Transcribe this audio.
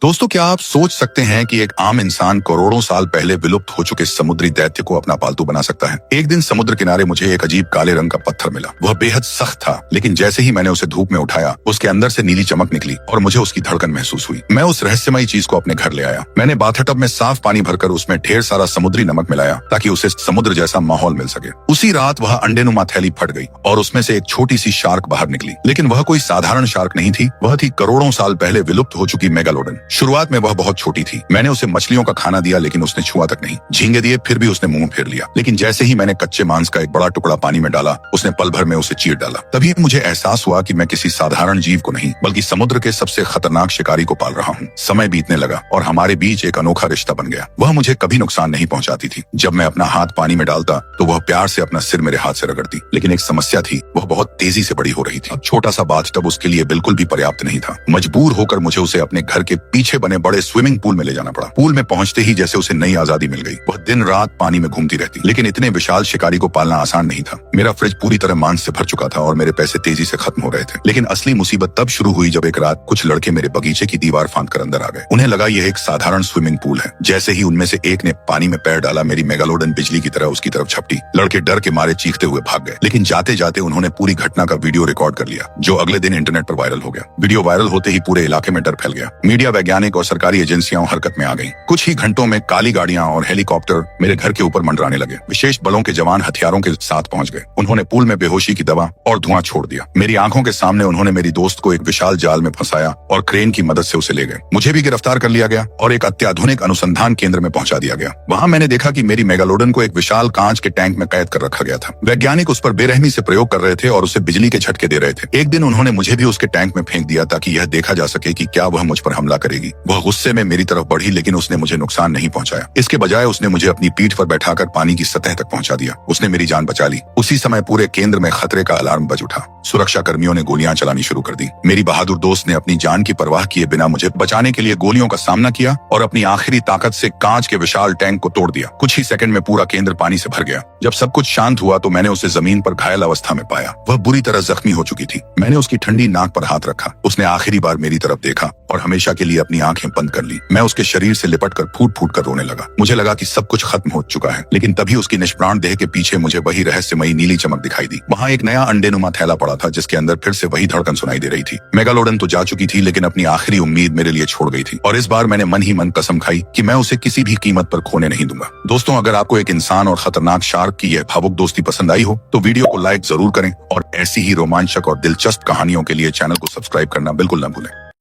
दोस्तों, क्या आप सोच सकते हैं कि एक आम इंसान करोड़ों साल पहले विलुप्त हो चुके समुद्री दैत्य को अपना पालतू बना सकता है? एक दिन समुद्र किनारे मुझे एक अजीब काले रंग का पत्थर मिला। वह बेहद सख्त था, लेकिन जैसे ही मैंने उसे धूप में उठाया, उसके अंदर से नीली चमक निकली और मुझे उसकी धड़कन महसूस हुई। मैं उस रहस्यमयी चीज को अपने घर ले आया। मैंने बाथटब में साफ पानी भरकर उसमें ढेर सारा समुद्री नमक मिलाया ताकि उसे समुद्र जैसा माहौल मिल सके। उसी रात वह अंडेनुमा थैली फट गई और उसमें से एक छोटी सी शार्क बाहर निकली। लेकिन वह कोई साधारण शार्क नहीं थी, वह थी करोड़ों साल पहले विलुप्त हो चुकी मेगालोडन। शुरुआत में वह बहुत छोटी थी। मैंने उसे मछलियों का खाना दिया, लेकिन उसने छुआ तक नहीं। झींगे दिए, फिर भी उसने मुंह फेर लिया। लेकिन जैसे ही मैंने कच्चे मांस का एक बड़ा टुकड़ा पानी में डाला, उसने पल भर में उसे चीर डाला। तभी मुझे एहसास हुआ कि मैं किसी साधारण जीव को नहीं, बल्कि समुद्र के सबसे खतरनाक शिकारी को पाल रहा हूँ। समय बीतने लगा और हमारे बीच एक अनोखा रिश्ता बन गया। वह मुझे कभी नुकसान नहीं पहुंचाती थी। जब मैं अपना हाथ पानी में डालता तो वह प्यार से अपना सिर मेरे हाथ से रगड़ती। लेकिन एक समस्या थी, वह बहुत तेजी से बड़ी हो रही थी। छोटा सा बाथटब उसके लिए बिल्कुल भी पर्याप्त नहीं था। मजबूर होकर मुझे उसे अपने घर के पीछे बने बड़े स्विमिंग पूल में ले जाना पड़ा। पूल में पहुंचते ही जैसे उसे नई आजादी मिल गई। वह दिन रात पानी में घूमती रहती। लेकिन इतने विशाल शिकारी को पालना आसान नहीं था। मेरा फ्रिज पूरी तरह मांस से भर चुका था और मेरे पैसे तेजी से खत्म हो रहे थे। लेकिन असली मुसीबत तब शुरू हुई जब एक रात कुछ लड़के मेरे बगीचे की दीवार फांदकर अंदर आ गए। उन्हें लगा यह एक साधारण स्विमिंग पूल है। जैसे ही उनमें से एक ने पानी में पैर डाला, मेरी मेगालोडन बिजली की तरह उसकी तरफ झपटी। लड़के डर के मारे चीखते हुए भाग गए। लेकिन जाते जाते उन्होंने पूरी घटना का वीडियो रिकॉर्ड कर लिया, जो अगले दिन इंटरनेट पर वायरल हो गया। वीडियो वायरल होते ही पूरे इलाके में डर फैल गया। मीडिया, वैज्ञानिक और सरकारी एजेंसियां हरकत में आ गईं। कुछ ही घंटों में काली गाड़ियां और हेलीकॉप्टर मेरे घर के ऊपर मंडराने लगे। विशेष बलों के जवान हथियारों के साथ पहुंच गए। उन्होंने पूल में बेहोशी की दवा और धुआं छोड़ दिया। मेरी आंखों के सामने उन्होंने मेरी दोस्त को एक विशाल जाल में फंसाया और क्रेन की मदद से उसे ले गए। मुझे भी गिरफ्तार कर लिया गया और एक अत्याधुनिक अनुसंधान केंद्र में पहुंचा दिया गया। वहां मैंने देखा कि मेरी मेगालोडन को एक विशाल कांच के टैंक में कैद कर रखा गया था। वैज्ञानिक उस पर बेरहमी से प्रयोग कर रहे थे और उसे बिजली के झटके दे रहे थे। एक दिन उन्होंने मुझे भी उसके टैंक में फेंक दिया ताकि यह देखा जा सके कि क्या वह मुझ पर हमला करेगी। वह गुस्से में मेरी तरफ बढ़ी, लेकिन उसने मुझे नुकसान नहीं पहुंचाया। इसके बजाय उसने मुझे अपनी पीठ पर बैठाकर पानी की सतह तक पहुंचा दिया। उसने मेरी जान बचा ली। उसी समय पूरे केंद्र में खतरे का अलार्म बज उठा। सुरक्षा कर्मियों ने गोलियां चलानी शुरू कर दी। मेरी बहादुर दोस्त ने अपनी जान की परवाह किए बिना मुझे बचाने के लिए गोलियों का सामना किया और अपनी आखिरी ताकत से कांच के विशाल टैंक को तोड़ दिया। कुछ ही सेकंड में पूरा केंद्र पानी से भर गया। जब सब कुछ शांत हुआ तो मैंने उसे जमीन पर घायल अवस्था में पाया। वह बुरी तरह जख्मी हो चुकी थी। मैंने उसकी ठंडी नाक पर हाथ रखा। उसने आखिरी बार मेरी तरफ देखा और हमेशा के लिए अपनी आंखें बंद कर ली। मैं उसके शरीर से लिपट कर फूट फूट कर रोने लगा। मुझे लगा कि सब कुछ खत्म हो चुका है। लेकिन तभी उसकी निष्प्राण देह के पीछे मुझे वही रहस्यमयी नीली चमक दिखाई दी। वहां एक नया अंडेनुमा थैला पड़ा था, जिसके अंदर फिर से वही धड़कन सुनाई दे रही थी। मेगालोडन तो जा चुकी थी, लेकिन अपनी आखिरी उम्मीद मेरे लिए छोड़ गई थी। और इस बार मैंने मन ही मन कसम खाई कि मैं उसे किसी भी कीमत पर खोने नहीं दूंगा। दोस्तों, अगर आपको एक इंसान और खतरनाक शार्क की यह भावुक दोस्ती पसंद आई हो तो वीडियो को लाइक जरूर करें और ऐसी ही रोमांचक और दिलचस्प कहानियों के लिए चैनल को सब्सक्राइब करना बिल्कुल न भूलें।